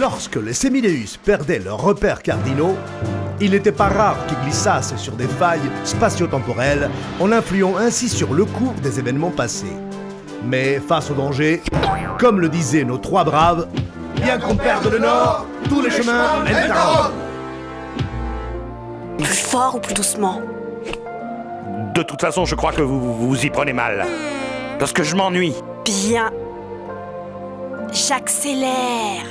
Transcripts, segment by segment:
Lorsque les Sémiléus perdaient leurs repères cardinaux, il n'était pas rare qu'ils glissassent sur des failles spatio-temporelles en influant ainsi sur le cours des événements passés. Mais face au danger, comme le disaient nos trois braves, bien qu'on perde le nord, tous les chemins mènent à Rome. Plus fort ou plus doucement? De toute façon, je crois que vous y prenez mal. Parce que je m'ennuie. Bien. J'accélère.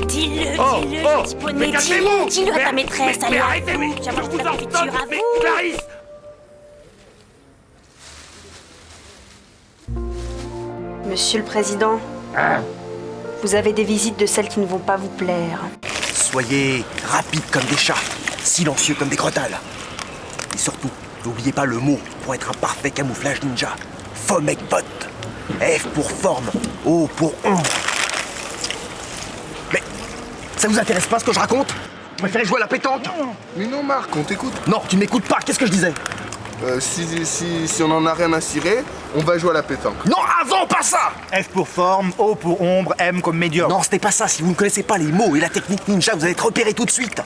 Dis-le, Oh, dis-le, oh, petit poney, mais calmez-vous. dis-le à ta maîtresse, mais allez à arrêtez, vous, mais j'avance je vous ta ordonne, préfecture à mais vous. Clarisse. Monsieur le Président, vous avez des visites de celles qui ne vont pas vous plaire. Soyez rapides comme des chats, silencieux comme des crotales. Et surtout, n'oubliez pas le mot pour être un parfait camouflage ninja. Fomec-bot. F pour forme, O pour ombre. Mais ça vous intéresse pas ce que je raconte? Vous préférez jouer à la pétanque? Mais non, Marc, on t'écoute. Non, tu ne m'écoutes pas, qu'est-ce que je disais? Si on en a rien à cirer, on va jouer à la pétanque. Non, avant, pas ça! F pour forme, O pour ombre, M comme médiocre. Non, c'était pas ça. Si vous ne connaissez pas les mots et la technique ninja, vous allez être repéré tout de suite.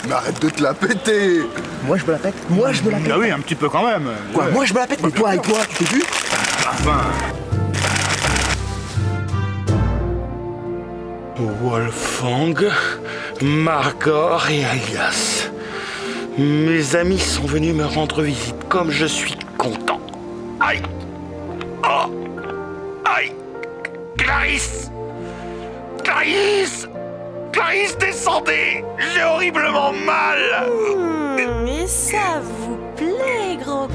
Mais arrête de te la péter. Moi, je me la pète. Moi, je me la pète. Ah oui, un petit peu quand même. Quoi, Ouais. moi, je me la pète, mais toi et toi, tu t'es vu? Enfin. Wolfgang, Margor et Alias. Mes amis sont venus me rendre visite, comme je suis content. Aïe! Oh! Aïe! Clarisse! Clarisse! Clarisse, descendez! J'ai horriblement mal! Mais ça vous plaît, gros con?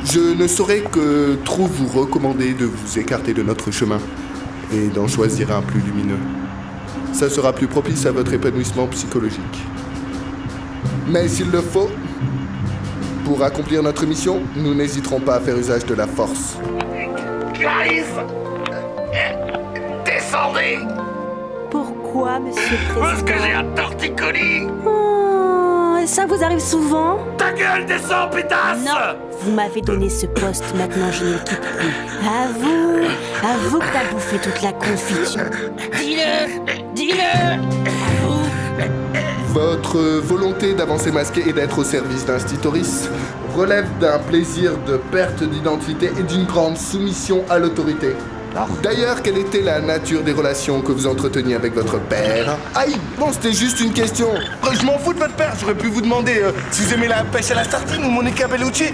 Je ne saurais que trop vous recommander de vous écarter de notre chemin et d'en choisir un plus lumineux. Ça sera plus propice à votre épanouissement psychologique. Mais s'il le faut, pour accomplir notre mission, nous n'hésiterons pas à faire usage de la force. Clarisse! Descendez! Pourquoi, monsieur le Parce que j'ai Président? un torticolis! Oh, ça vous arrive souvent? Ta gueule, descends, pétasse! Non, vous m'avez donné ce poste, maintenant je ne l'occupe plus. À vous que t'as bouffé toute la confiture. Dis-le! À vous. Votre volonté d'avancer masqué et d'être au service d'Institoris relève d'un plaisir de perte d'identité et d'une grande soumission à l'autorité. D'ailleurs, quelle était la nature des relations que vous entreteniez avec votre père? Aïe, bon, c'était juste une question. Je m'en fous de votre père, j'aurais pu vous demander si vous aimez la pêche à la sardine ou Monica Bellucci.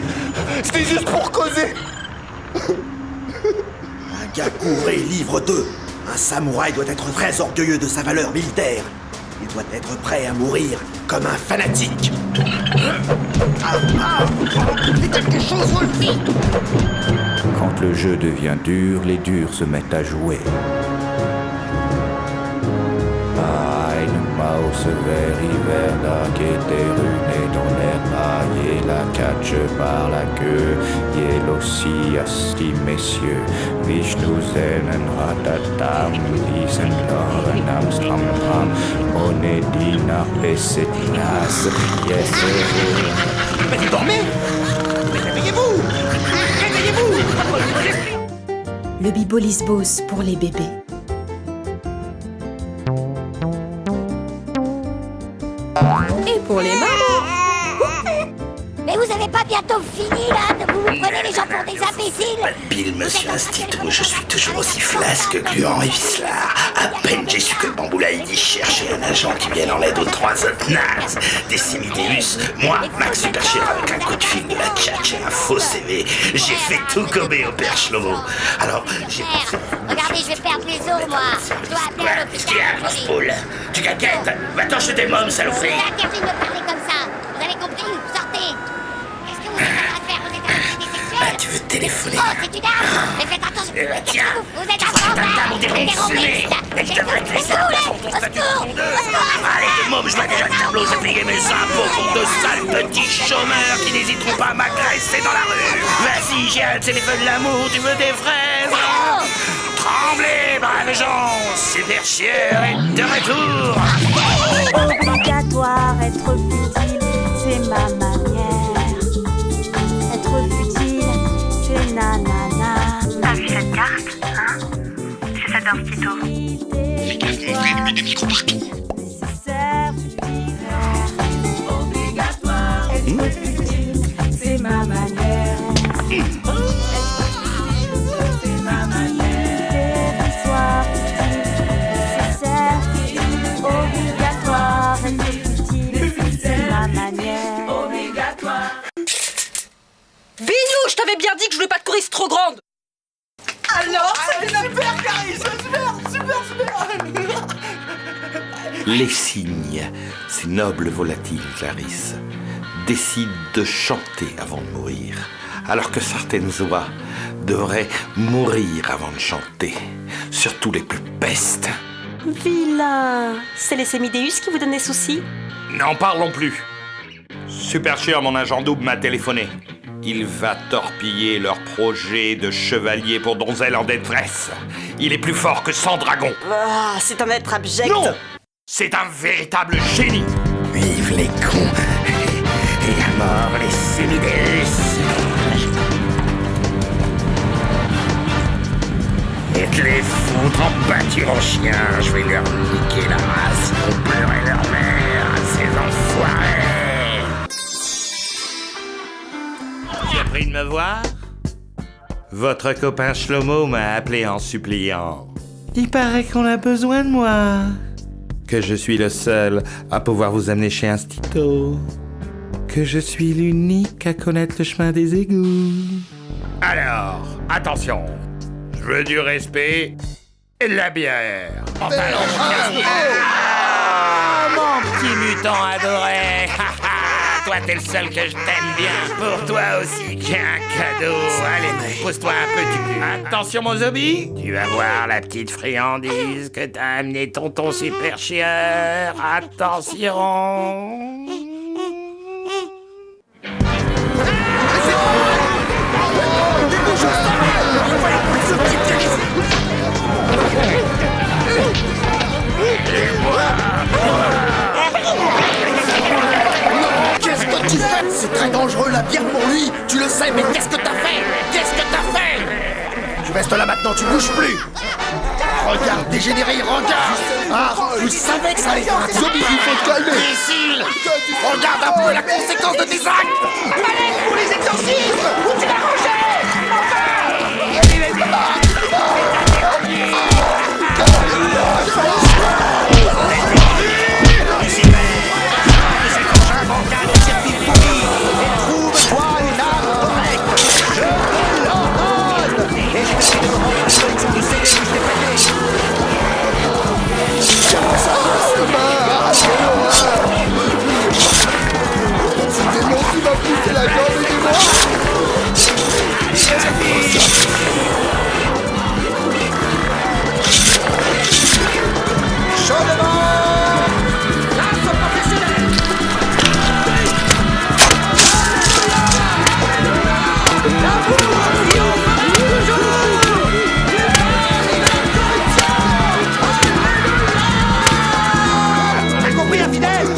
C'était juste pour causer. Hagakure, livre 2. Un samouraï doit être très orgueilleux de sa valeur militaire. Il doit être prêt à mourir comme un fanatique. Fais quelque chose, Wolfie! Quand le jeu devient dur, les durs se mettent à jouer. Eine Maus veriverde qui était runée dans l'air maillé, la catche par la queue, yel aussi asti messieurs, Vishnu zenen ratatam, disen lorenam stramram, monedina pesetnas, yes. Mais vous dormez? Mais réveillez-vous! Réveillez-vous! Le Bibolisbos pour les bébés. Et pour les mamans. Mais vous avez pas bientôt fini là? Vous prenez les gens pour des imbéciles? Bill, monsieur Institut, je suis toujours aussi flasque, gluant et vicelard. À peine j'ai su que le Bamboulaïdi cherchait un agent qui vienne en aide aux trois autres nazes. Des Sémidéus, moi, Max Superchir, avec un coup de fil de la tchatch et un faux CV, j'ai fait tout gober au père Shlomo. Alors, j'ai pensé... Regardez, je vais perdre les os, moi. Je dois appeler à Qu'est-ce qu'il y a, l'hôpital. grosse poule? Tu caquettes? Va-t'en chez tes mômes, saloperie. C'est interdit de me parler comme ça. Vous avez compris? Sortez. Qu'est-ce que vous êtes en train de faire? Vous êtes un activité Ah, sexuelle? tu veux téléphoner? Oh, c'est une arme. Mais faites attention. Eh ben, tiens. Vous êtes Tu un prends ta bandit. table, on dirait une fumée. Et je devrais te laisser la place pour ton statut de tondeuse. Allez, tes mômes, je vois déjà le tableau, j'ai payé mes impôts contre de sales petits chômeurs qui n'hésiteront pas à m'agresser dans la rue. Vas-y, j'ai un téléphone de l'amour, tu veux des fraises? Tremblez, braves gens, Super Chieur est de retour. Obligatoire, être futile, c'est ma manière. Être futile, c'est nanana. T'as vu cette carte, hein? C'est celle d'un stylo. Fais gaffe, mon frère, il met des micros partout. Obligatoire, être futile, c'est ma manière. C'est ma manière. Sois futile, nécessaire, futile, obligatoire, être futile, c'est ma manière. Obligatoire. Bignou, je t'avais bien dit que je voulais pas de choriste trop grande. Alors, c'était super, Clarisse. Super. Les cygnes, ces nobles volatiles, Clarisse, décident de chanter avant de mourir, alors que certaines oies devraient mourir avant de chanter, surtout les plus pestes. Vilain. C'est les sémidéus qui vous donnent des soucis? N'en parlons plus. Super Chieur, mon agent double, m'a téléphoné. Il va torpiller leur projet de chevalier pour donzelle en détresse. Il est plus fort que 100 dragons. Ah, c'est un être abject. Non! C'est un véritable génie. Vive les cons et à mort les Sémidéus. Et que les foutre en pâture en chien, je vais leur niquer la race, ils vont pleurer leur mère, ces enfoirés. Tu as pris de me voir? Votre copain Shlomo m'a appelé en suppliant. Il paraît qu'on a besoin de moi. Que je suis le seul à pouvoir vous amener chez un stylo. Que je suis l'unique à connaître le chemin des égouts. Alors, attention. Je veux du respect et de la bière. Enfin, mon petit mutant adoré. Toi, t'es le seul que je t'aime bien. Pour toi aussi, j'ai un cadeau. Allez, pose-toi un peu du cul. Attention, mon zombie. Tu vas voir la petite friandise que t'as amené tonton Super Chieur. Attention. Qu'est-ce que tu fais? C'est très dangereux la bière pour lui. Tu le sais, mais qu'est-ce que t'as fait? Tu restes là maintenant, tu bouges plus. Regarde, dégénéré, regarde. Ah, tu savais que ça allait faire un zombie, il faut te calmer. Imbécile. Regarde un peu la conséquence de tes actes. Allez, pour les exorcismes. Où tu l'as rangé? Trouve-toi une arme correcte. Je te l'ordonne. Et je te demande de céder ce que je t'ai prêté. Ce démon qui m'a poussé la jambe, aidez-moi! T'as compris, infidèle?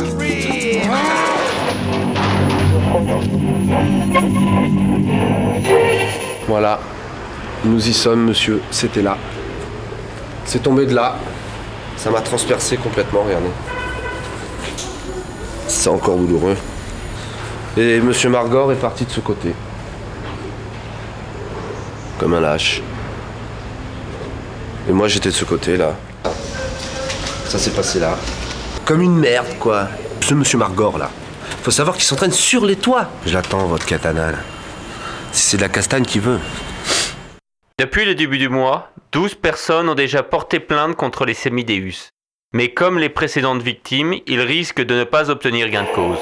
Voilà, nous y sommes, monsieur, c'était là. C'est tombé de là. Ça m'a transpercé complètement, regardez. C'est encore douloureux. Et monsieur Margor est parti de ce côté. Comme un lâche. Et moi j'étais de ce côté, là. Ça s'est passé là. Comme une merde, quoi. Ce monsieur Margor, là. Faut savoir qu'il s'entraîne sur les toits. J'attends votre katana, là. Si c'est de la castagne qu'il veut. Depuis le début du mois, 12 personnes ont déjà porté plainte contre les Sémidéus. Mais comme les précédentes victimes, ils risquent de ne pas obtenir gain de cause.